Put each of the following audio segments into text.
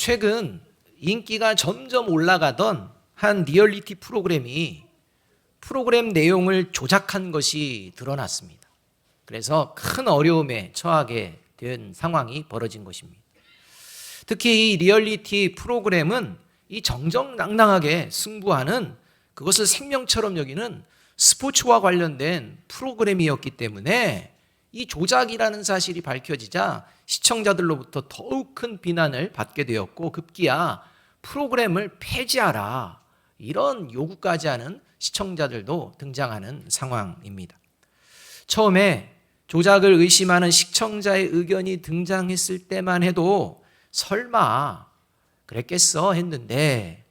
최근 인기가 점점 올라가던 한 리얼리티 프로그램이 프로그램 내용을 조작한 것이 드러났습니다. 그래서 큰 어려움에 처하게 된 상황이 벌어진 것입니다. 특히 이 리얼리티 프로그램은 이 정정당당하게 승부하는, 그것을 생명처럼 여기는 스포츠와 관련된 프로그램이었기 때문에 이 조작이라는 사실이 밝혀지자 시청자들로부터 더욱 큰 비난을 받게 되었고, 급기야 프로그램을 폐지하라, 이런 요구까지 하는 시청자들도 등장하는 상황입니다. 처음에 조작을 의심하는 시청자의 의견이 등장했을 때만 해도 설마 그랬겠어 했는데,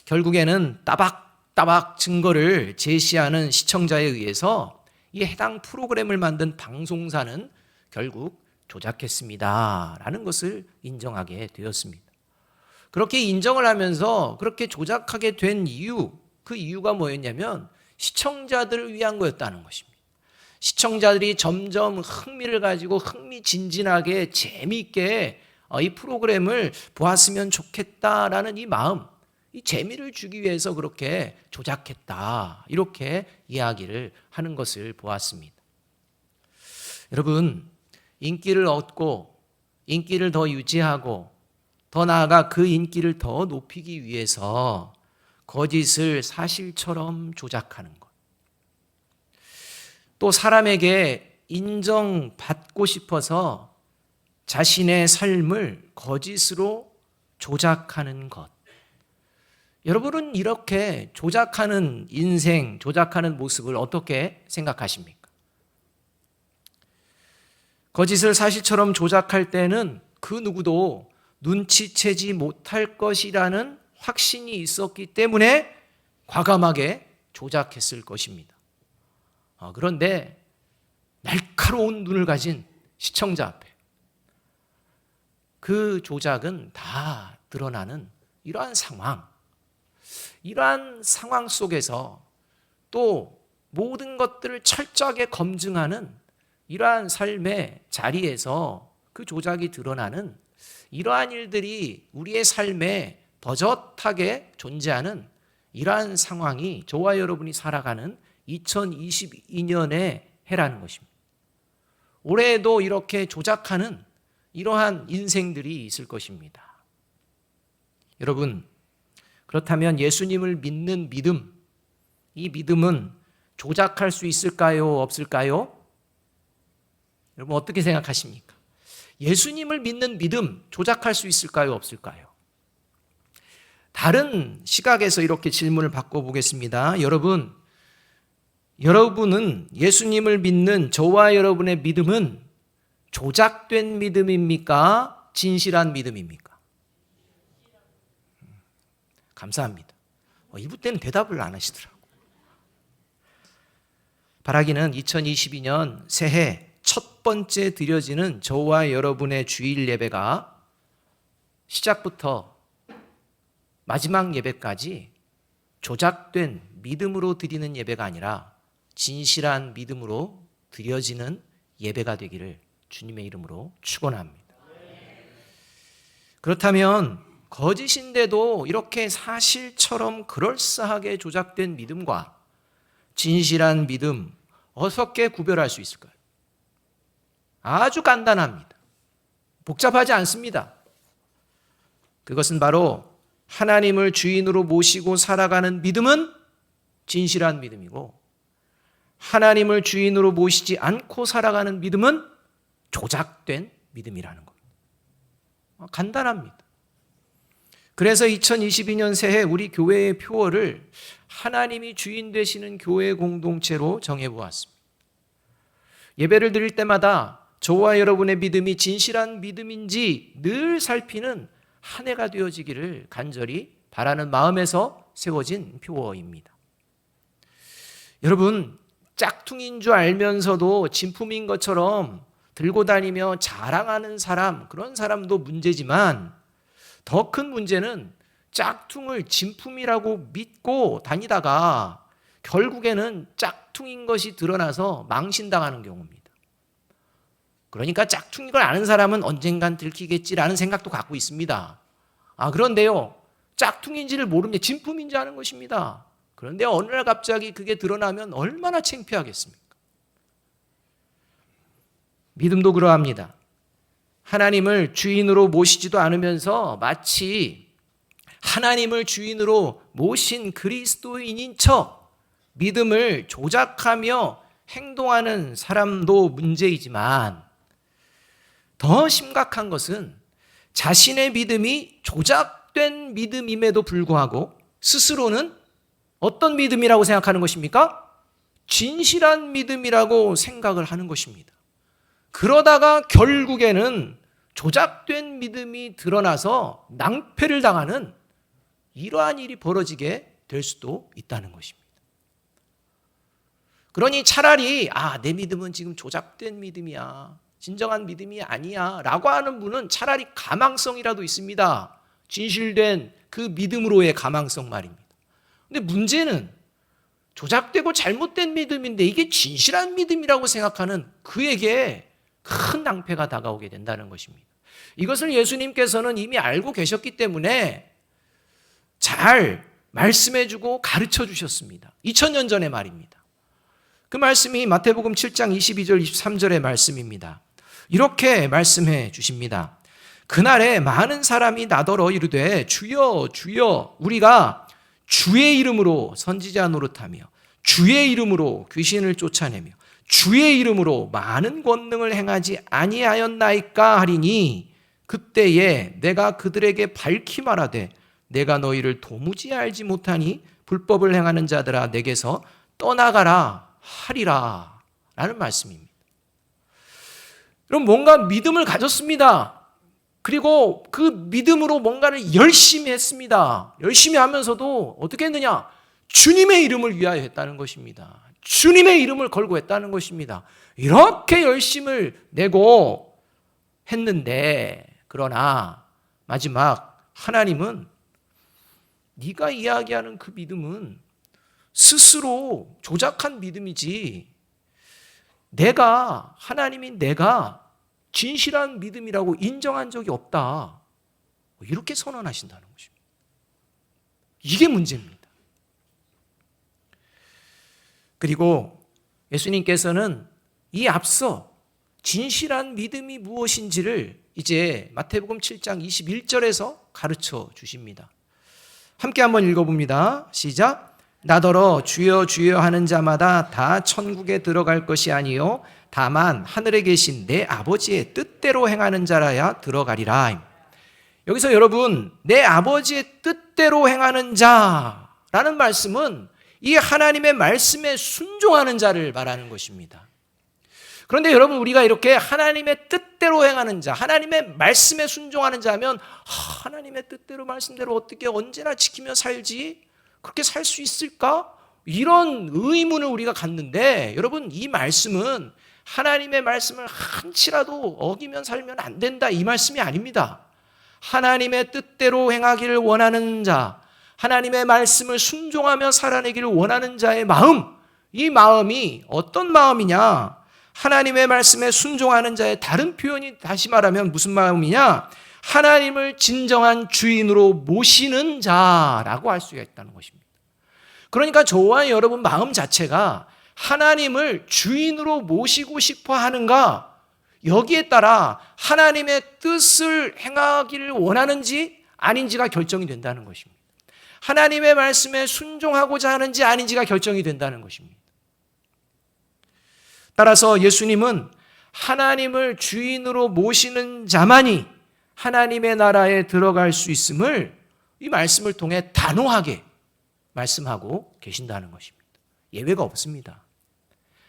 결국에는 따박따박 증거를 제시하는 시청자에 의해서 이 해당 프로그램을 만든 방송사는 결국 조작했습니다 라는 것을 인정하게 되었습니다. 그렇게 인정을 하면서 그렇게 조작하게 된 이유, 그 이유가 뭐였냐면 시청자들을 위한 거였다는 것입니다. 시청자들이 점점 흥미를 가지고 흥미진진하게 재미있게 이 프로그램을 보았으면 좋겠다라는 이 마음, 이 재미를 주기 위해서 그렇게 조작했다, 이렇게 이야기를 하는 것을 보았습니다. 여러분, 인기를 얻고 인기를 더 유지하고 더 나아가 그 인기를 더 높이기 위해서 거짓을 사실처럼 조작하는 것, 또 사람에게 인정받고 싶어서 자신의 삶을 거짓으로 조작하는 것, 여러분은 이렇게 조작하는 인생, 조작하는 모습을 어떻게 생각하십니까? 거짓을 사실처럼 조작할 때는 그 누구도 눈치채지 못할 것이라는 확신이 있었기 때문에 과감하게 조작했을 것입니다. 그런데 날카로운 눈을 가진 시청자 앞에 그 조작은 다 드러나는 이러한 상황 속에서 또 모든 것들을 철저하게 검증하는 이러한 삶의 자리에서 그 조작이 드러나는 이러한 일들이 우리의 삶에 버젓하게 존재하는 이러한 상황이 저와 여러분이 살아가는 2022년의 해라는 것입니다. 올해에도 이렇게 조작하는 이러한 인생들이 있을 것입니다. 여러분, 그렇다면 예수님을 믿는 믿음, 이 믿음은 조작할 수 있을까요? 없을까요? 여러분 어떻게 생각하십니까? 예수님을 믿는 믿음, 조작할 수 있을까요? 없을까요? 다른 시각에서 이렇게 질문을 바꿔보겠습니다. 여러분은 예수님을 믿는 저와 여러분의 믿음은 조작된 믿음입니까? 진실한 믿음입니까? 감사합니다. 이분 때는 대답을 안 하시더라고요. 바라기는 2022년 새해 첫 번째 드려지는 저와 여러분의 주일 예배가 시작부터 마지막 예배까지 조작된 믿음으로 드리는 예배가 아니라 진실한 믿음으로 드려지는 예배가 되기를 주님의 이름으로 축원합니다. 그렇다면 거짓인데도 이렇게 사실처럼 그럴싸하게 조작된 믿음과 진실한 믿음, 어떻게 구별할 수 있을까요? 아주 간단합니다. 복잡하지 않습니다. 그것은 바로 하나님을 주인으로 모시고 살아가는 믿음은 진실한 믿음이고, 하나님을 주인으로 모시지 않고 살아가는 믿음은 조작된 믿음이라는 겁니다. 간단합니다. 그래서 2022년 새해 우리 교회의 표어를 하나님이 주인 되시는 교회 공동체로 정해보았습니다. 예배를 드릴 때마다 저와 여러분의 믿음이 진실한 믿음인지 늘 살피는 한 해가 되어지기를 간절히 바라는 마음에서 세워진 표어입니다. 여러분, 짝퉁인 줄 알면서도 진품인 것처럼 들고 다니며 자랑하는 사람, 그런 사람도 문제지만 더 큰 문제는 짝퉁을 진품이라고 믿고 다니다가 결국에는 짝퉁인 것이 드러나서 망신당하는 경우입니다. 그러니까 짝퉁인 걸 아는 사람은 언젠간 들키겠지라는 생각도 갖고 있습니다. 그런데요, 짝퉁인지를 모릅니다. 진품인지 아는 것입니다. 그런데 어느 날 갑자기 그게 드러나면 얼마나 창피하겠습니까? 믿음도 그러합니다. 하나님을 주인으로 모시지도 않으면서 마치 하나님을 주인으로 모신 그리스도인인 척 믿음을 조작하며 행동하는 사람도 문제이지만, 더 심각한 것은 자신의 믿음이 조작된 믿음임에도 불구하고 스스로는 어떤 믿음이라고 생각하는 것입니까? 진실한 믿음이라고 생각을 하는 것입니다. 그러다가 결국에는 조작된 믿음이 드러나서 낭패를 당하는 이러한 일이 벌어지게 될 수도 있다는 것입니다. 그러니 차라리 내 믿음은 지금 조작된 믿음이야, 진정한 믿음이 아니야 라고 하는 분은 차라리 가망성이라도 있습니다. 진실된 그 믿음으로의 가망성 말입니다. 근데 문제는 조작되고 잘못된 믿음인데 이게 진실한 믿음이라고 생각하는 그에게 큰 낭패가 다가오게 된다는 것입니다. 이것을 예수님께서는 이미 알고 계셨기 때문에 잘 말씀해주고 가르쳐 주셨습니다. 2000년 전의 말입니다. 그 말씀이 마태복음 7장 22절 23절의 말씀입니다. 이렇게 말씀해 주십니다. 그날에 많은 사람이 나더러 이르되 주여 주여 우리가 주의 이름으로 선지자 노릇하며 주의 이름으로 귀신을 쫓아내며 주의 이름으로 많은 권능을 행하지 아니하였나이까 하리니 그때에 내가 그들에게 밝히 말하되 내가 너희를 도무지 알지 못하니 불법을 행하는 자들아 내게서 떠나가라 하리라 라는 말씀입니다. 여러분, 뭔가 믿음을 가졌습니다. 그리고 그 믿음으로 뭔가를 열심히 했습니다. 열심히 하면서도 어떻게 했느냐? 주님의 이름을 위하여 했다는 것입니다. 주님의 이름을 걸고 했다는 것입니다. 이렇게 열심을 내고 했는데, 그러나 마지막 하나님은 네가 이야기하는 그 믿음은 스스로 조작한 믿음이지 하나님인 내가 진실한 믿음이라고 인정한 적이 없다, 이렇게 선언하신다는 것입니다. 이게 문제입니다. 그리고 예수님께서는 이 앞서 진실한 믿음이 무엇인지를 이제 마태복음 7장 21절에서 가르쳐 주십니다. 함께 한번 읽어봅니다. 시작. 나더러 주여 주여 하는 자마다 다 천국에 들어갈 것이 아니요 다만 하늘에 계신 내 아버지의 뜻대로 행하는 자라야 들어가리라. 여기서 여러분, 내 아버지의 뜻대로 행하는 자라는 말씀은 이 하나님의 말씀에 순종하는 자를 말하는 것입니다. 그런데 여러분, 우리가 이렇게 하나님의 뜻대로 행하는 자, 하나님의 말씀에 순종하는 자면 하나님의 뜻대로 말씀대로 어떻게 언제나 지키며 살지? 그렇게 살 수 있을까? 이런 의문을 우리가 갖는데, 여러분, 이 말씀은 하나님의 말씀을 한치라도 어기면 살면 안 된다, 이 말씀이 아닙니다. 하나님의 뜻대로 행하기를 원하는 자, 하나님의 말씀을 순종하며 살아내기를 원하는 자의 마음, 이 마음이 어떤 마음이냐? 하나님의 말씀에 순종하는 자의 다른 표현이 다시 말하면 무슨 마음이냐? 하나님을 진정한 주인으로 모시는 자라고 할 수가 있다는 것입니다. 그러니까 저와 여러분 마음 자체가 하나님을 주인으로 모시고 싶어 하는가, 여기에 따라 하나님의 뜻을 행하기를 원하는지 아닌지가 결정이 된다는 것입니다. 하나님의 말씀에 순종하고자 하는지 아닌지가 결정이 된다는 것입니다. 따라서 예수님은 하나님을 주인으로 모시는 자만이 하나님의 나라에 들어갈 수 있음을 이 말씀을 통해 단호하게 말씀하고 계신다는 것입니다. 예외가 없습니다.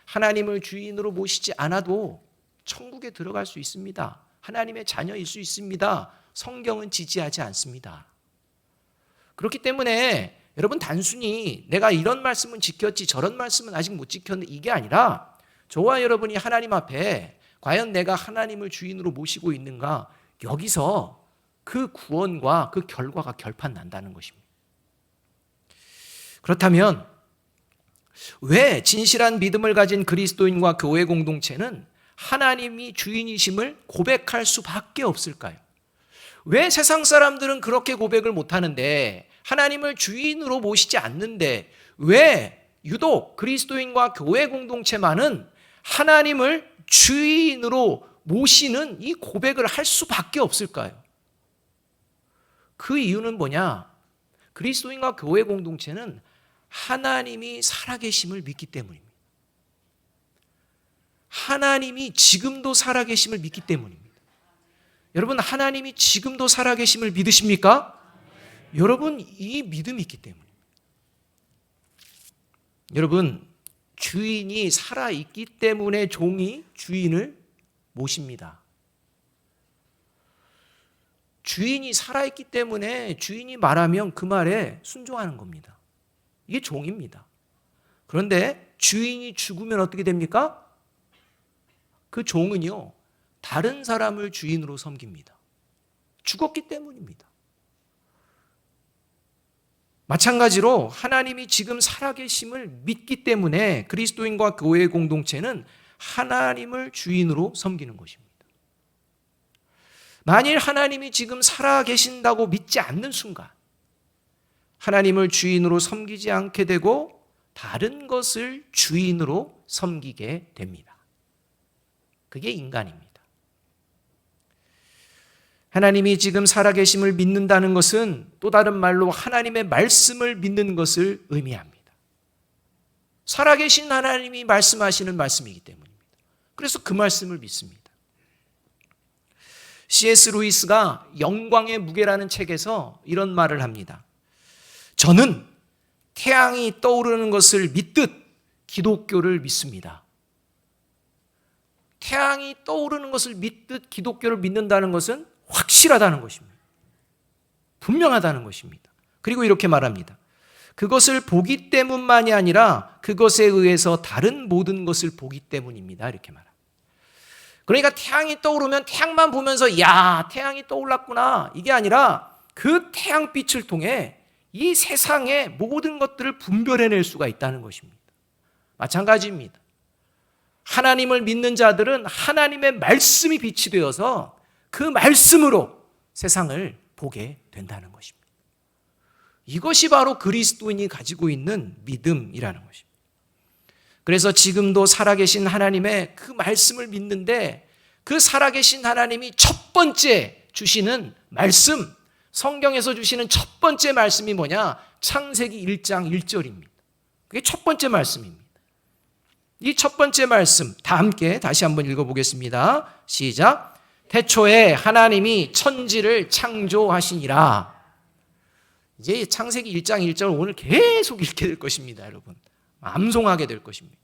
하나님을 주인으로 모시지 않아도 천국에 들어갈 수 있습니다. 하나님의 자녀일 수 있습니다. 성경은 지지하지 않습니다. 그렇기 때문에 여러분, 단순히 내가 이런 말씀은 지켰지 저런 말씀은 아직 못 지켰는데 이게 아니라, 저와 여러분이 하나님 앞에 과연 내가 하나님을 주인으로 모시고 있는가, 여기서 그 구원과 그 결과가 결판 난다는 것입니다. 그렇다면 왜 진실한 믿음을 가진 그리스도인과 교회 공동체는 하나님이 주인이심을 고백할 수밖에 없을까요? 왜 세상 사람들은 그렇게 고백을 못하는데, 하나님을 주인으로 모시지 않는데, 왜 유독 그리스도인과 교회 공동체만은 하나님을 주인으로 모시는 이 고백을 할 수밖에 없을까요? 그 이유는 뭐냐? 그리스도인과 교회 공동체는 하나님이 살아계심을 믿기 때문입니다. 하나님이 지금도 살아계심을 믿기 때문입니다. 여러분, 하나님이 지금도 살아계심을 믿으십니까? 여러분, 이 믿음이 있기 때문입니다. 여러분, 주인이 살아있기 때문에 종이 주인을 모십니다. 주인이 살아있기 때문에 주인이 말하면 그 말에 순종하는 겁니다. 이게 종입니다. 그런데 주인이 죽으면 어떻게 됩니까? 그 종은요, 다른 사람을 주인으로 섬깁니다. 죽었기 때문입니다. 마찬가지로 하나님이 지금 살아계심을 믿기 때문에 그리스도인과 교회의 공동체는 하나님을 주인으로 섬기는 것입니다. 만일 하나님이 지금 살아계신다고 믿지 않는 순간 하나님을 주인으로 섬기지 않게 되고 다른 것을 주인으로 섬기게 됩니다. 그게 인간입니다. 하나님이 지금 살아계심을 믿는다는 것은 또 다른 말로 하나님의 말씀을 믿는 것을 의미합니다. 살아계신 하나님이 말씀하시는 말씀이기 때문입니다. 그래서 그 말씀을 믿습니다. C.S. 루이스가 영광의 무게라는 책에서 이런 말을 합니다. 저는 태양이 떠오르는 것을 믿듯 기독교를 믿습니다. 태양이 떠오르는 것을 믿듯 기독교를 믿는다는 것은 확실하다는 것입니다. 분명하다는 것입니다. 그리고 이렇게 말합니다. 그것을 보기 때문만이 아니라 그것에 의해서 다른 모든 것을 보기 때문입니다. 이렇게 말합니다. 그러니까 태양이 떠오르면 태양만 보면서 야, 태양이 떠올랐구나, 이게 아니라 그 태양빛을 통해 이 세상의 모든 것들을 분별해낼 수가 있다는 것입니다. 마찬가지입니다. 하나님을 믿는 자들은 하나님의 말씀이 빛이 되어서 그 말씀으로 세상을 보게 된다는 것입니다. 이것이 바로 그리스도인이 가지고 있는 믿음이라는 것입니다. 그래서 지금도 살아계신 하나님의 그 말씀을 믿는데, 그 살아계신 하나님이 첫 번째 주시는 말씀, 성경에서 주시는 첫 번째 말씀이 뭐냐? 창세기 1장 1절입니다. 그게 첫 번째 말씀입니다. 이 첫 번째 말씀 다 함께 다시 한번 읽어보겠습니다. 시작. 태초에 하나님이 천지를 창조하시니라. 이제 창세기 1장 1절 오늘 계속 읽게 될 것입니다. 여러분, 암송하게 될 것입니다.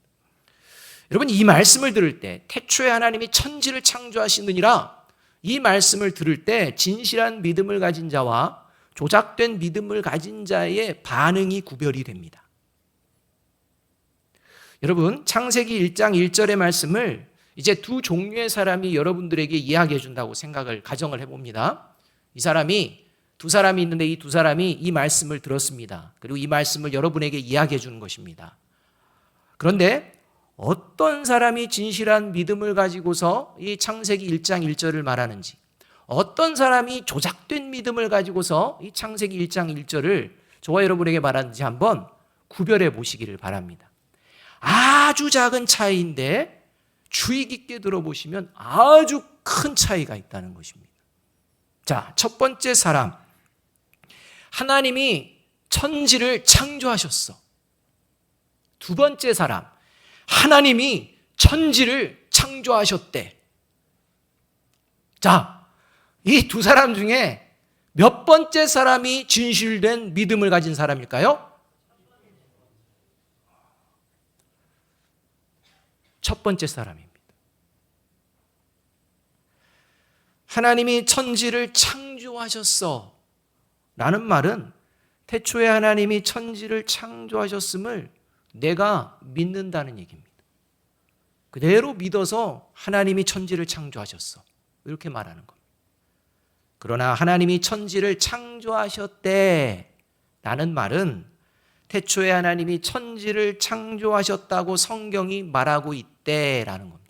여러분, 이 말씀을 들을 때 태초에 하나님이 천지를 창조하시느니라, 이 말씀을 들을 때 진실한 믿음을 가진 자와 조작된 믿음을 가진 자의 반응이 구별이 됩니다. 여러분, 창세기 1장 1절의 말씀을 이제 두 종류의 사람이 여러분들에게 이야기해 준다고 가정을 해봅니다. 두 사람이 있는데 이 두 사람이 이 말씀을 들었습니다. 그리고 이 말씀을 여러분에게 이야기해 주는 것입니다. 그런데 어떤 사람이 진실한 믿음을 가지고서 이 창세기 1장 1절을 말하는지, 어떤 사람이 조작된 믿음을 가지고서 이 창세기 1장 1절을 저와 여러분에게 말하는지 한번 구별해 보시기를 바랍니다. 아주 작은 차이인데 주의 깊게 들어보시면 아주 큰 차이가 있다는 것입니다. 자, 첫 번째 사람, 하나님이 천지를 창조하셨어. 두 번째 사람, 하나님이 천지를 창조하셨대. 자, 이 두 사람 중에 몇 번째 사람이 진실된 믿음을 가진 사람일까요? 첫 번째 사람입니다. 하나님이 천지를 창조하셨어 라는 말은 태초에 하나님이 천지를 창조하셨음을 내가 믿는다는 얘기입니다. 그대로 믿어서 하나님이 천지를 창조하셨어, 이렇게 말하는 겁니다. 그러나 하나님이 천지를 창조하셨대 라는 말은 태초에 하나님이 천지를 창조하셨다고 성경이 말하고 있대라는 겁니다.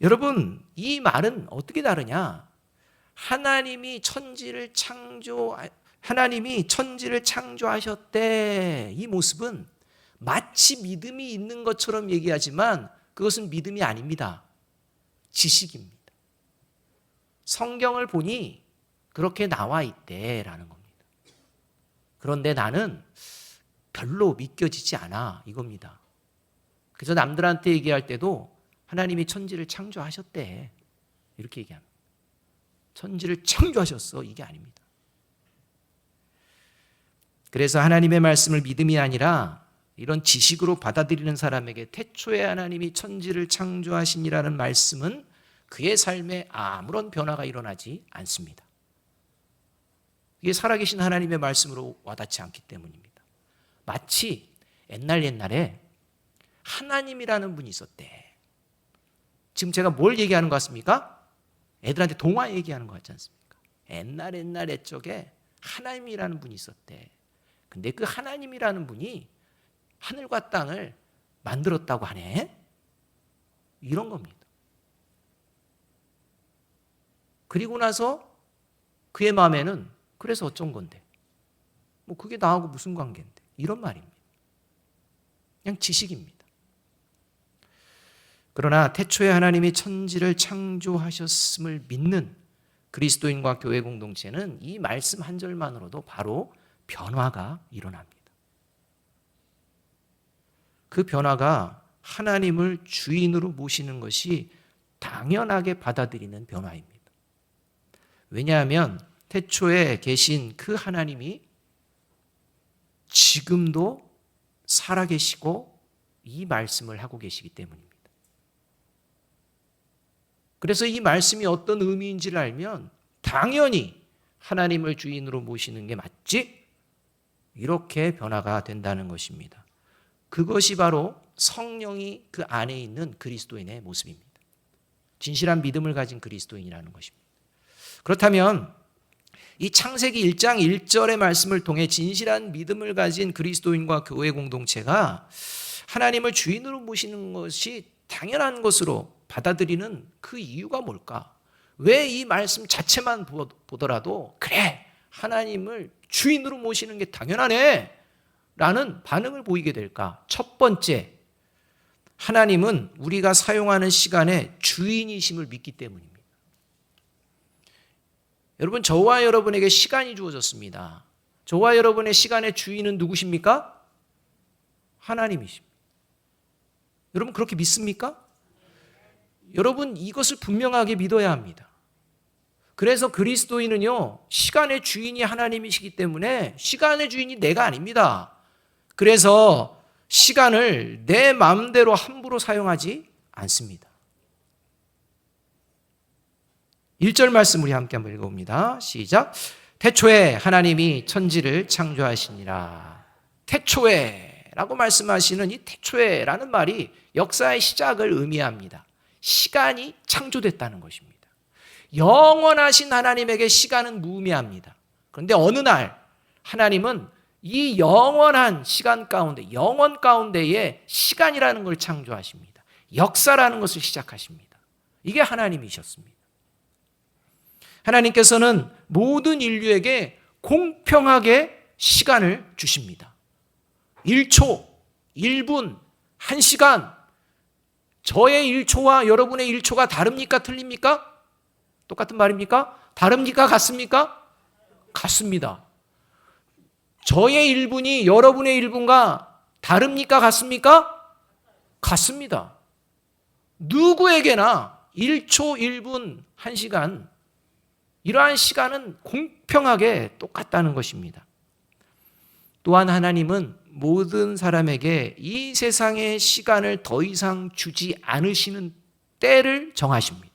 여러분, 이 말은 어떻게 다르냐? 하나님이 천지를 창조하셨대. 이 모습은 마치 믿음이 있는 것처럼 얘기하지만 그것은 믿음이 아닙니다. 지식입니다. 성경을 보니 그렇게 나와 있대라는 겁니다. 그런데 나는 별로 믿겨지지 않아 이겁니다. 그래서 남들한테 얘기할 때도 하나님이 천지를 창조하셨대 이렇게 얘기합니다. 천지를 창조하셨어 이게 아닙니다. 그래서 하나님의 말씀을 믿음이 아니라 이런 지식으로 받아들이는 사람에게 태초에 하나님이 천지를 창조하시니라는 말씀은 그의 삶에 아무런 변화가 일어나지 않습니다. 이게 살아계신 하나님의 말씀으로 와닿지 않기 때문입니다. 마치 옛날에 하나님이라는 분이 있었대. 지금 제가 뭘 얘기하는 것 같습니까? 애들한테 동화 얘기하는 것 같지 않습니까? 옛날 쪽에 하나님이라는 분이 있었대. 근데 그 하나님이라는 분이 하늘과 땅을 만들었다고 하네? 이런 겁니다. 그리고 나서 그의 마음에는 그래서 어쩐 건데? 뭐 그게 나하고 무슨 관계인데? 이런 말입니다. 그냥 지식입니다. 그러나 태초에 하나님이 천지를 창조하셨음을 믿는 그리스도인과 교회 공동체는 이 말씀 한 절만으로도 바로 변화가 일어납니다. 그 변화가 하나님을 주인으로 모시는 것이 당연하게 받아들이는 변화입니다. 왜냐하면 태초에 계신 그 하나님이 지금도 살아계시고 이 말씀을 하고 계시기 때문입니다. 그래서 이 말씀이 어떤 의미인지를 알면 당연히 하나님을 주인으로 모시는 게 맞지? 이렇게 변화가 된다는 것입니다. 그것이 바로 성령이 그 안에 있는 그리스도인의 모습입니다. 진실한 믿음을 가진 그리스도인이라는 것입니다. 그렇다면 이 창세기 1장 1절의 말씀을 통해 진실한 믿음을 가진 그리스도인과 교회 공동체가 하나님을 주인으로 모시는 것이 당연한 것으로 받아들이는 그 이유가 뭘까? 왜 이 말씀 자체만 보더라도 그래 하나님을 주인으로 모시는 게 당연하네 라는 반응을 보이게 될까? 첫 번째, 하나님은 우리가 사용하는 시간의 주인이심을 믿기 때문입니다. 여러분, 저와 여러분에게 시간이 주어졌습니다. 저와 여러분의 시간의 주인은 누구십니까? 하나님이십니다. 여러분 그렇게 믿습니까? 여러분 이것을 분명하게 믿어야 합니다. 그래서 그리스도인은요, 시간의 주인이 하나님이시기 때문에 시간의 주인이 내가 아닙니다. 그래서 시간을 내 마음대로 함부로 사용하지 않습니다. 1절 말씀 우리 함께 한번 읽어봅니다. 시작. 태초에 하나님이 천지를 창조하시니라. 태초에 라고 말씀하시는 이 태초에라는 말이 역사의 시작을 의미합니다. 시간이 창조됐다는 것입니다. 영원하신 하나님에게 시간은 무의미합니다. 그런데 어느 날 하나님은 이 영원한 시간 가운데, 영원 가운데에 시간이라는 걸 창조하십니다. 역사라는 것을 시작하십니다. 이게 하나님이셨습니다. 하나님께서는 모든 인류에게 공평하게 시간을 주십니다. 1초, 1분, 1시간, 저의 1초와 여러분의 1초가 다릅니까? 틀립니까? 똑같은 말입니까? 다릅니까? 같습니까? 같습니다. 저의 1분이 여러분의 1분과 다릅니까? 같습니까? 같습니다. 누구에게나 1초, 1분, 1시간 이러한 시간은 공평하게 똑같다는 것입니다. 또한 하나님은 모든 사람에게 이 세상의 시간을 더 이상 주지 않으시는 때를 정하십니다.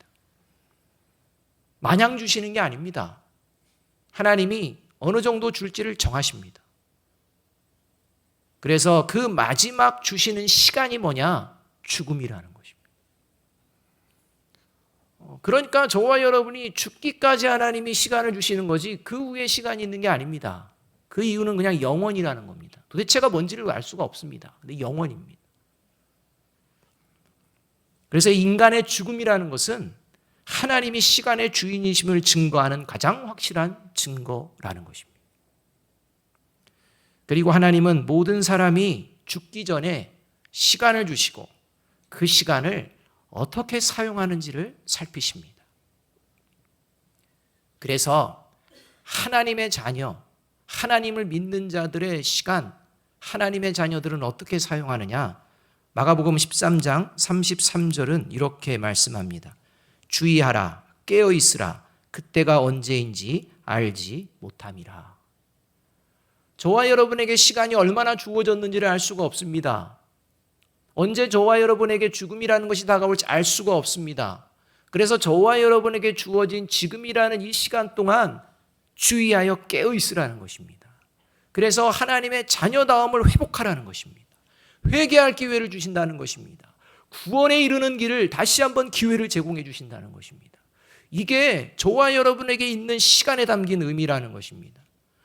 마냥 주시는 게 아닙니다. 하나님이 어느 정도 줄지를 정하십니다. 그래서 그 마지막 주시는 시간이 뭐냐? 죽음이라는 것입니다. 그러니까 저와 여러분이 죽기까지 하나님이 시간을 주시는 거지 그 후에 시간이 있는 게 아닙니다. 그 이유는 그냥 영원이라는 겁니다. 도대체가 뭔지를 알 수가 없습니다. 근데 영원입니다. 그래서 인간의 죽음이라는 것은 하나님이 시간의 주인이심을 증거하는 가장 확실한 증거라는 것입니다. 그리고 하나님은 모든 사람이 죽기 전에 시간을 주시고 그 시간을 어떻게 사용하는지를 살피십니다. 그래서 하나님의 자녀, 하나님을 믿는 자들의 시간, 하나님의 자녀들은 어떻게 사용하느냐? 마가복음 13장 33절은 이렇게 말씀합니다. 주의하라, 깨어 있으라, 그때가 언제인지 알지 못함이라. 저와 여러분에게 시간이 얼마나 주어졌는지를 알 수가 없습니다. 언제 저와 여러분에게 죽음이라는 것이 다가올지 알 수가 없습니다. 그래서 저와 여러분에게 주어진 지금이라는 이 시간 동안 주의하여 깨어 있으라는 것입니다. 그래서 하나님의 자녀다움을 회복하라는 것입니다. 회개할 기회를 주신다는 것입니다. 구원에 이르는 길을 다시 한번 기회를 제공해 주신다는 것입니다. 이게 저와 여러분에게 있는 시간에 담긴 의미라는 것입니다.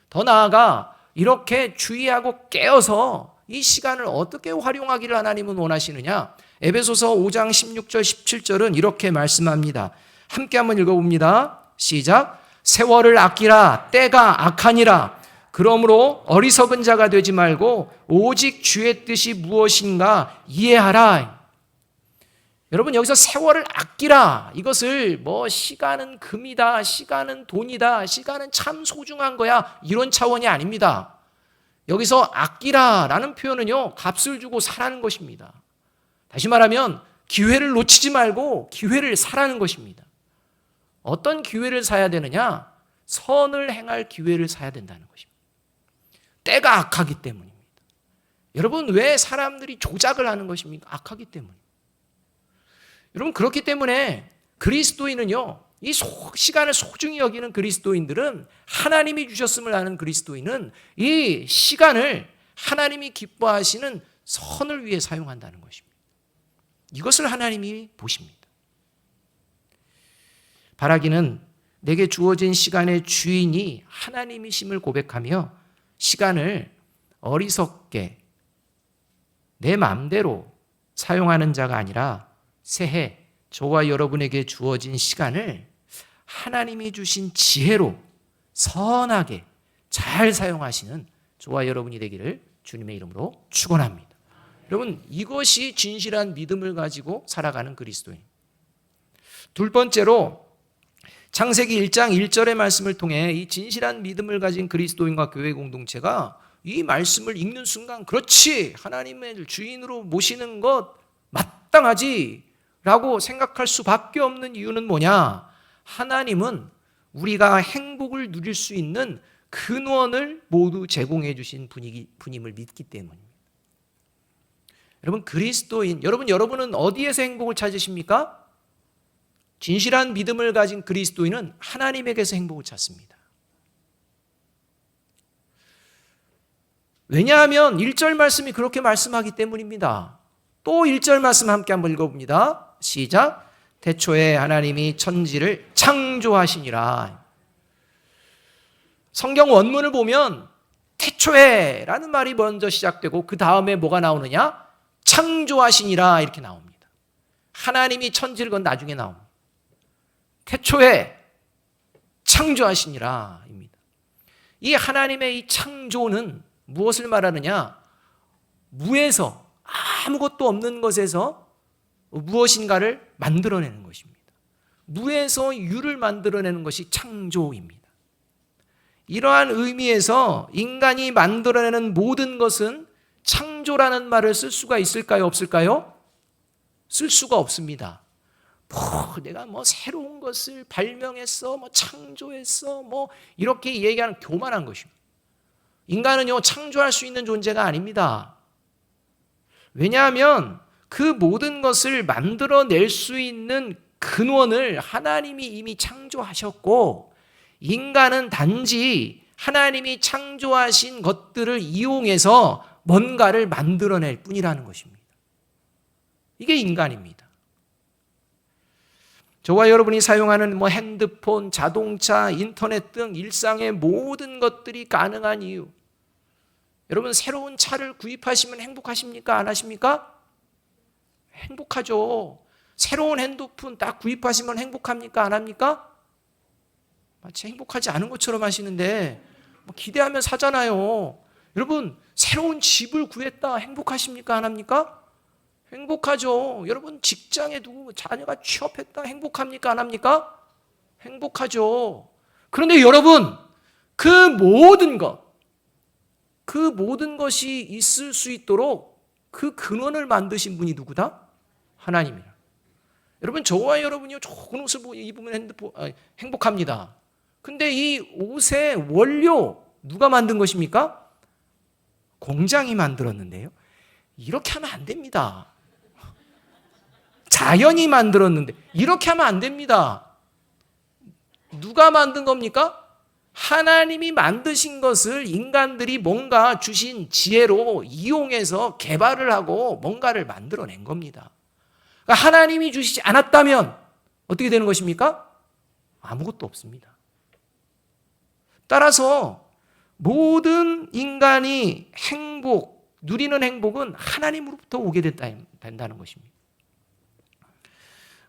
더 나아가 이렇게 주의하고 깨어서 이 시간을 어떻게 활용하기를 하나님은 원하시느냐? 에베소서 5장 16절 17절은 이렇게 말씀합니다. 함께 한번 읽어봅니다. 시작. 세월을 아끼라, 때가 악하니라. 그러므로 어리석은 자가 되지 말고 오직 주의 뜻이 무엇인가 이해하라. 여러분, 여기서 세월을 아끼라, 이것을 시간은 금이다, 시간은 돈이다, 시간은 참 소중한 거야, 이런 차원이 아닙니다. 여기서 아끼라라는 표현은요, 값을 주고 사라는 것입니다. 다시 말하면 기회를 놓치지 말고 기회를 사라는 것입니다. 어떤 기회를 사야 되느냐? 선을 행할 기회를 사야 된다는 것입니다. 때가 악하기 때문입니다. 여러분, 왜 사람들이 조작을 하는 것입니까? 악하기 때문입니다. 여러분, 그렇기 때문에 그리스도인은요, 이 시간을 소중히 여기는 그리스도인들은, 하나님이 주셨음을 아는 그리스도인은 이 시간을 하나님이 기뻐하시는 선을 위해 사용한다는 것입니다. 이것을 하나님이 보십니다. 바라기는 내게 주어진 시간의 주인이 하나님이심을 고백하며 시간을 어리석게 내 마음대로 사용하는 자가 아니라 새해 저와 여러분에게 주어진 시간을 하나님이 주신 지혜로 선하게 잘 사용하시는 저와 여러분이 되기를 주님의 이름으로 축원합니다. 여러분, 이것이 진실한 믿음을 가지고 살아가는 그리스도인. 둘 번째로 창세기 1장 1절의 말씀을 통해 이 진실한 믿음을 가진 그리스도인과 교회 공동체가 이 말씀을 읽는 순간, 그렇지, 하나님의 주인으로 모시는 것 마땅하지 라고 생각할 수밖에 없는 이유는 뭐냐? 하나님은 우리가 행복을 누릴 수 있는 근원을 모두 제공해 주신 분임을 믿기 때문입니다. 여러분, 그리스도인, 여러분은 어디에서 행복을 찾으십니까? 진실한 믿음을 가진 그리스도인은 하나님에게서 행복을 찾습니다. 왜냐하면 1절 말씀이 그렇게 말씀하기 때문입니다. 또 1절 말씀 함께 한번 읽어봅니다. 시작. 태초에 하나님이 천지를 창조하시니라. 성경 원문을 보면 태초에 라는 말이 먼저 시작되고 그 다음에 뭐가 나오느냐? 창조하시니라 이렇게 나옵니다. 하나님이 천지를 건 나중에 나옵니다. 태초에 창조하시니라 입니다. 이 하나님의 이 창조는 무엇을 말하느냐? 무에서, 아무것도 없는 것에서 무엇인가를 만들어내는 것입니다. 무에서 유를 만들어내는 것이 창조입니다. 이러한 의미에서 인간이 만들어내는 모든 것은 창조라는 말을 쓸 수가 있을까요? 없을까요? 쓸 수가 없습니다. 내가 새로운 것을 발명했어, 창조했어, 이렇게 얘기하는 교만한 것입니다. 인간은요, 창조할 수 있는 존재가 아닙니다. 왜냐하면 그 모든 것을 만들어낼 수 있는 근원을 하나님이 이미 창조하셨고, 인간은 단지 하나님이 창조하신 것들을 이용해서 뭔가를 만들어낼 뿐이라는 것입니다. 이게 인간입니다. 저와 여러분이 사용하는 핸드폰, 자동차, 인터넷 등 일상의 모든 것들이 가능한 이유. 여러분, 새로운 차를 구입하시면 행복하십니까? 안 하십니까? 행복하죠. 새로운 핸드폰 딱 구입하시면 행복합니까? 안 합니까? 마치 행복하지 않은 것처럼 하시는데 기대하면 사잖아요. 여러분, 새로운 집을 구했다 행복하십니까? 안 합니까? 행복하죠. 여러분, 직장에 두고 자녀가 취업했다 행복합니까? 안 합니까? 행복하죠. 그런데 여러분, 그 모든 것이 있을 수 있도록 그 근원을 만드신 분이 누구다? 하나님이라. 여러분, 저와 여러분이요, 좋은 옷을 입으면 행복합니다. 근데 이 옷의 원료 누가 만든 것입니까? 공장이 만들었는데요. 이렇게 하면 안 됩니다. 자연이 만들었는데 이렇게 하면 안 됩니다. 누가 만든 겁니까? 하나님이 만드신 것을 인간들이 뭔가 주신 지혜로 이용해서 개발을 하고 뭔가를 만들어낸 겁니다. 그러니까 하나님이 주시지 않았다면 어떻게 되는 것입니까? 아무것도 없습니다. 따라서 모든 인간이 누리는 행복은 하나님으로부터 오게 된다는 것입니다.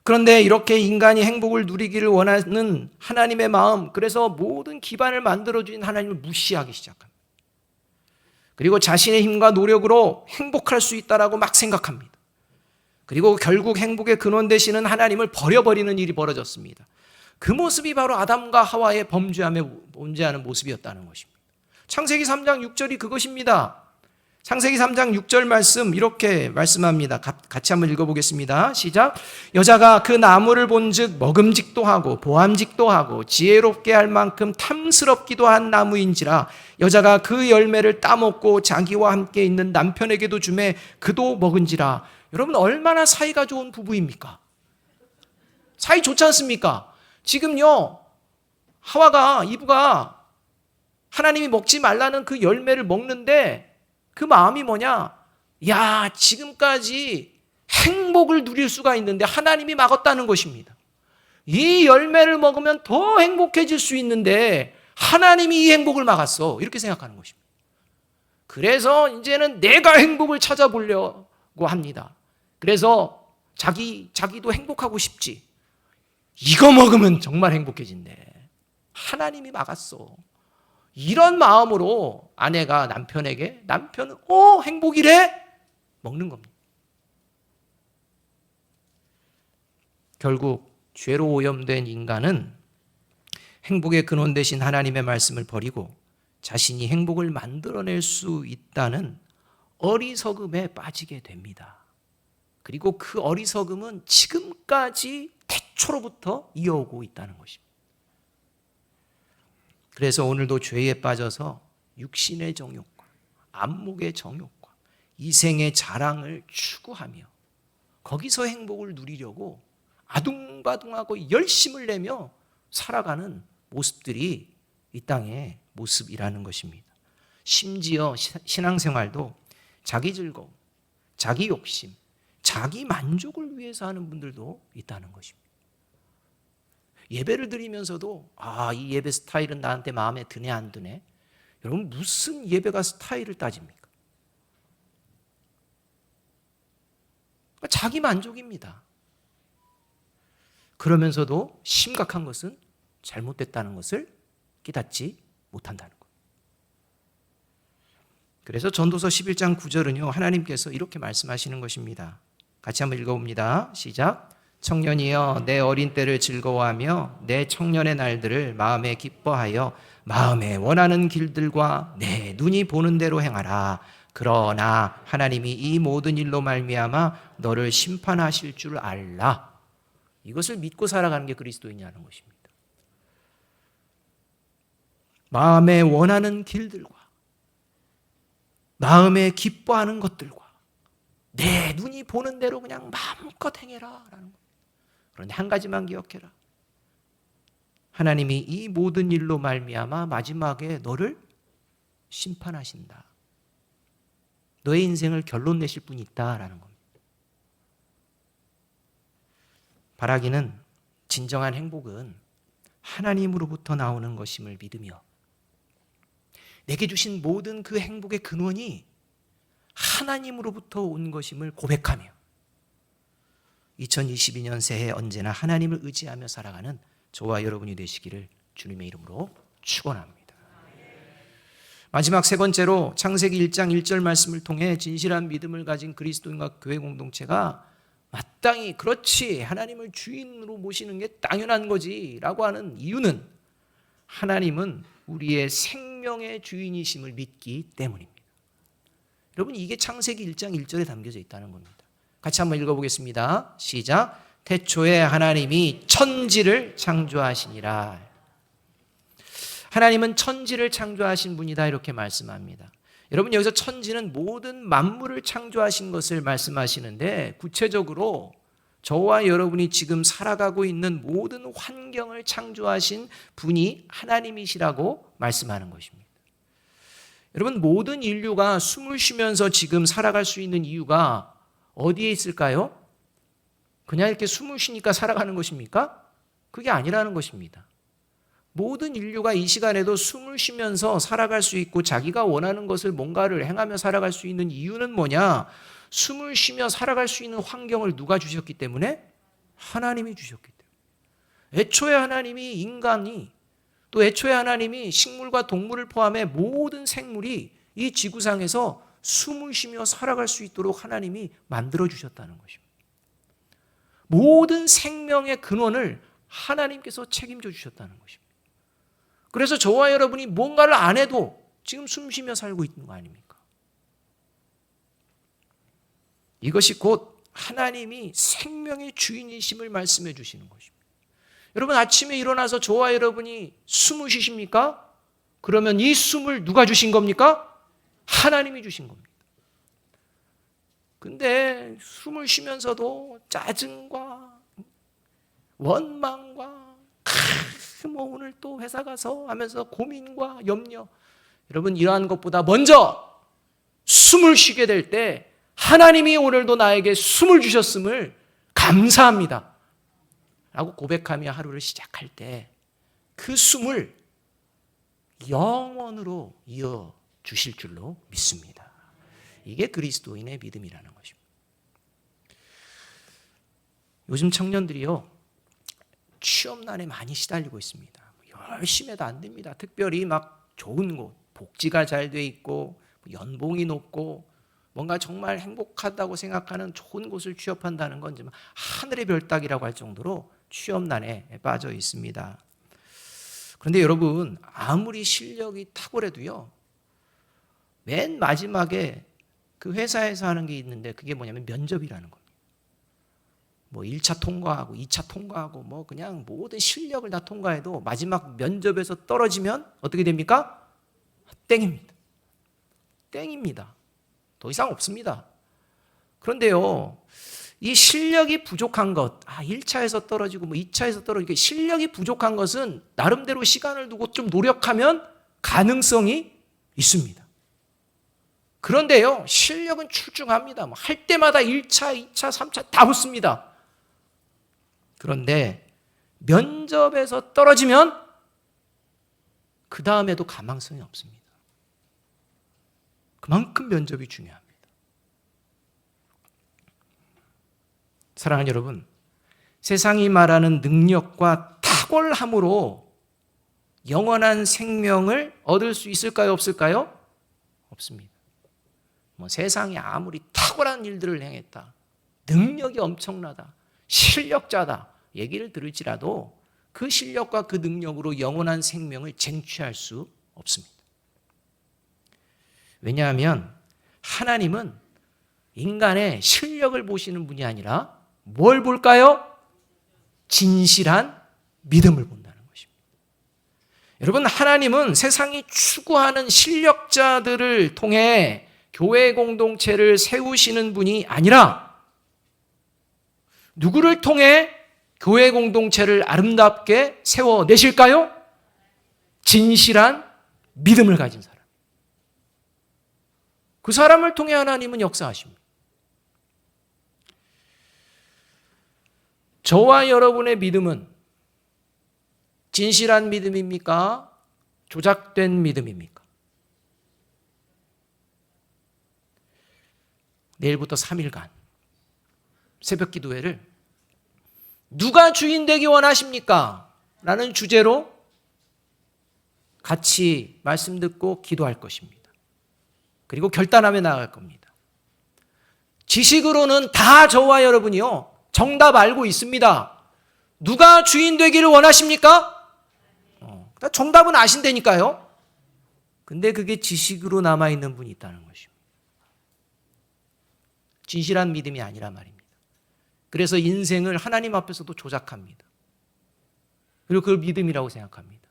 그런데 이렇게 인간이 행복을 누리기를 원하는 하나님의 마음, 그래서 모든 기반을 만들어주신 하나님을 무시하기 시작합니다. 그리고 자신의 힘과 노력으로 행복할 수 있다라고 막 생각합니다. 그리고 결국 행복의 근원 되시는 하나님을 버려버리는 일이 벌어졌습니다. 그 모습이 바로 아담과 하와의 범죄하는 모습이었다는 것입니다. 창세기 3장 6절이 그것입니다. 창세기 3장 6절 말씀 이렇게 말씀합니다. 같이 한번 읽어보겠습니다. 시작. 여자가 그 나무를 본즉 먹음직도 하고 보암직도 하고 지혜롭게 할 만큼 탐스럽기도 한 나무인지라 여자가 그 열매를 따먹고 자기와 함께 있는 남편에게도 주매 그도 먹은지라. 여러분, 얼마나 사이가 좋은 부부입니까? 사이 좋지 않습니까? 지금요, 이브가 하나님이 먹지 말라는 그 열매를 먹는데 그 마음이 뭐냐? 야, 지금까지 행복을 누릴 수가 있는데 하나님이 막았다는 것입니다. 이 열매를 먹으면 더 행복해질 수 있는데 하나님이 이 행복을 막았어. 이렇게 생각하는 것입니다. 그래서 이제는 내가 행복을 찾아보려고 합니다. 그래서 자기도 행복하고 싶지. 이거 먹으면 정말 행복해진대. 하나님이 막았어. 이런 마음으로 아내가 남편은 행복이래? 먹는 겁니다. 결국 죄로 오염된 인간은 행복의 근원 되신 하나님의 말씀을 버리고 자신이 행복을 만들어낼 수 있다는 어리석음에 빠지게 됩니다. 그리고 그 어리석음은 지금까지 태초로부터 이어오고 있다는 것입니다. 그래서 오늘도 죄에 빠져서 육신의 정욕과 안목의 정욕과 이생의 자랑을 추구하며 거기서 행복을 누리려고 아둥바둥하고 열심을 내며 살아가는 모습들이 이 땅의 모습이라는 것입니다. 심지어 신앙생활도 자기 즐거움, 자기 욕심, 자기 만족을 위해서 하는 분들도 있다는 것입니다. 예배를 드리면서도 이 예배 스타일은 나한테 마음에 드네 안 드네. 여러분, 무슨 예배가 스타일을 따집니까? 자기 만족입니다. 그러면서도 심각한 것은 잘못됐다는 것을 깨닫지 못한다는 것. 그래서 전도서 11장 9절은요, 하나님께서 이렇게 말씀하시는 것입니다. 같이 한번 읽어봅니다. 시작. 청년이여 내 어린 때를 즐거워하며 내 청년의 날들을 마음에 기뻐하여 마음에 원하는 길들과 내 눈이 보는 대로 행하라. 그러나 하나님이 이 모든 일로 말미암아 너를 심판하실 줄 알라. 이것을 믿고 살아가는 게 그리스도인이라는 것입니다. 마음에 원하는 길들과 마음에 기뻐하는 것들과 내 눈이 보는 대로 그냥 마음껏 행해라 라는 거예요. 그런데 한 가지만 기억해라. 하나님이 이 모든 일로 말미암아 마지막에 너를 심판하신다. 너의 인생을 결론 내실 분이 있다라는 겁니다. 바라기는 진정한 행복은 하나님으로부터 나오는 것임을 믿으며 내게 주신 모든 그 행복의 근원이 하나님으로부터 온 것임을 고백하며 2022년 새해 언제나 하나님을 의지하며 살아가는 저와 여러분이 되시기를 주님의 이름으로 축원합니다. 마지막 세 번째로 창세기 1장 1절 말씀을 통해 진실한 믿음을 가진 그리스도인과 교회 공동체가 마땅히 그렇지 하나님을 주인으로 모시는 게 당연한 거지 라고 하는 이유는 하나님은 우리의 생명의 주인이심을 믿기 때문입니다. 여러분, 이게 창세기 1장 1절에 담겨져 있다는 겁니다. 같이 한번 읽어보겠습니다. 시작. 태초에 하나님이 천지를 창조하시니라. 하나님은 천지를 창조하신 분이다 이렇게 말씀합니다. 여러분, 여기서 천지는 모든 만물을 창조하신 것을 말씀하시는데 구체적으로 저와 여러분이 지금 살아가고 있는 모든 환경을 창조하신 분이 하나님이시라고 말씀하는 것입니다. 여러분, 모든 인류가 숨을 쉬면서 지금 살아갈 수 있는 이유가 어디에 있을까요? 그냥 이렇게 숨을 쉬니까 살아가는 것입니까? 그게 아니라는 것입니다. 모든 인류가 이 시간에도 숨을 쉬면서 살아갈 수 있고 자기가 원하는 것을 뭔가를 행하며 살아갈 수 있는 이유는 뭐냐? 숨을 쉬며 살아갈 수 있는 환경을 누가 주셨기 때문에? 하나님이 주셨기 때문에. 애초에 하나님이 인간이 또 애초에 하나님이 식물과 동물을 포함해 모든 생물이 이 지구상에서 숨을 쉬며 살아갈 수 있도록 하나님이 만들어 주셨다는 것입니다. 모든 생명의 근원을 하나님께서 책임져 주셨다는 것입니다. 그래서 저와 여러분이 뭔가를 안 해도 지금 숨 쉬며 살고 있는 거 아닙니까? 이것이 곧 하나님이 생명의 주인이심을 말씀해 주시는 것입니다. 여러분, 아침에 일어나서 저와 여러분이 숨을 쉬십니까? 그러면 이 숨을 누가 주신 겁니까? 하나님이 주신 겁니다. 근데 숨을 쉬면서도 짜증과 원망과 뭐 오늘 또 회사 가서 하면서 고민과 염려, 여러분, 이러한 것보다 먼저 숨을 쉬게 될 때 하나님이 오늘도 나에게 숨을 주셨음을 감사합니다 라고 고백하며 하루를 시작할 때 그 숨을 영원으로 이어 주실 줄로 믿습니다. 이게 그리스도인의 믿음이라는 것입니다. 요즘 청년들이요, 취업난에 많이 시달리고 있습니다. 열심히 해도 안 됩니다. 특별히 막 좋은 곳, 복지가 잘 돼 있고 연봉이 높고 뭔가 정말 행복하다고 생각하는 좋은 곳을 취업한다는 건 하늘의 별 따기라고 할 정도로 취업난에 빠져 있습니다. 그런데 여러분, 아무리 실력이 탁월해도요, 맨 마지막에 그 회사에서 하는 게 있는데 그게 뭐냐면 면접이라는 겁니다. 뭐 1차 통과하고 2차 통과하고 뭐 그냥 모든 실력을 다 통과해도 마지막 면접에서 떨어지면 어떻게 됩니까? 땡입니다. 땡입니다. 더 이상 없습니다. 그런데요, 이 실력이 부족한 것, 1차에서 떨어지고 뭐 2차에서 떨어지고, 실력이 부족한 것은 나름대로 시간을 두고 좀 노력하면 가능성이 있습니다. 그런데요, 실력은 출중합니다. 할 때마다 1차, 2차, 3차 다 붙습니다. 그런데 면접에서 떨어지면 그 다음에도 가망성이 없습니다. 그만큼 면접이 중요합니다. 사랑하는 여러분, 세상이 말하는 능력과 탁월함으로 영원한 생명을 얻을 수 있을까요? 없을까요? 없습니다. 뭐 세상에 아무리 탁월한 일들을 행했다, 능력이 엄청나다, 실력자다 얘기를 들을지라도 그 실력과 그 능력으로 영원한 생명을 쟁취할 수 없습니다. 왜냐하면 하나님은 인간의 실력을 보시는 분이 아니라 뭘 볼까요? 진실한 믿음을 본다는 것입니다. 여러분, 하나님은 세상이 추구하는 실력자들을 통해 교회 공동체를 세우시는 분이 아니라 누구를 통해 교회 공동체를 아름답게 세워내실까요? 진실한 믿음을 가진 사람. 그 사람을 통해 하나님은 역사하십니다. 저와 여러분의 믿음은 진실한 믿음입니까? 조작된 믿음입니까? 내일부터 3일간 새벽 기도회를 누가 주인 되기 원하십니까? 라는 주제로 같이 말씀 듣고 기도할 것입니다. 그리고 결단하며 나아갈 겁니다. 지식으로는 다 저와 여러분이요, 정답 알고 있습니다. 누가 주인 되기를 원하십니까? 정답은 아신다니까요. 근데 그게 지식으로 남아있는 분이 있다는 것입니다. 진실한 믿음이 아니라 말입니다. 그래서 인생을 하나님 앞에서도 조작합니다. 그리고 그걸 믿음이라고 생각합니다.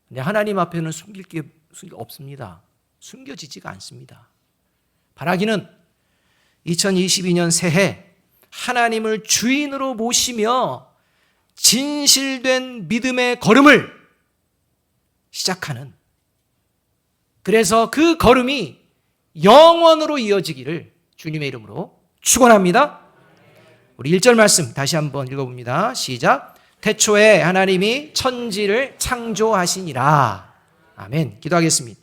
근데 하나님 앞에는 숨길 게 없습니다. 숨겨지지가 않습니다. 바라기는 2022년 새해 하나님을 주인으로 모시며 진실된 믿음의 걸음을 시작하는, 그래서 그 걸음이 영원으로 이어지기를 주님의 이름으로 축원합니다. 우리 1절 말씀 다시 한번 읽어봅니다. 시작. 태초에 하나님이 천지를 창조하시니라. 아멘. 기도하겠습니다.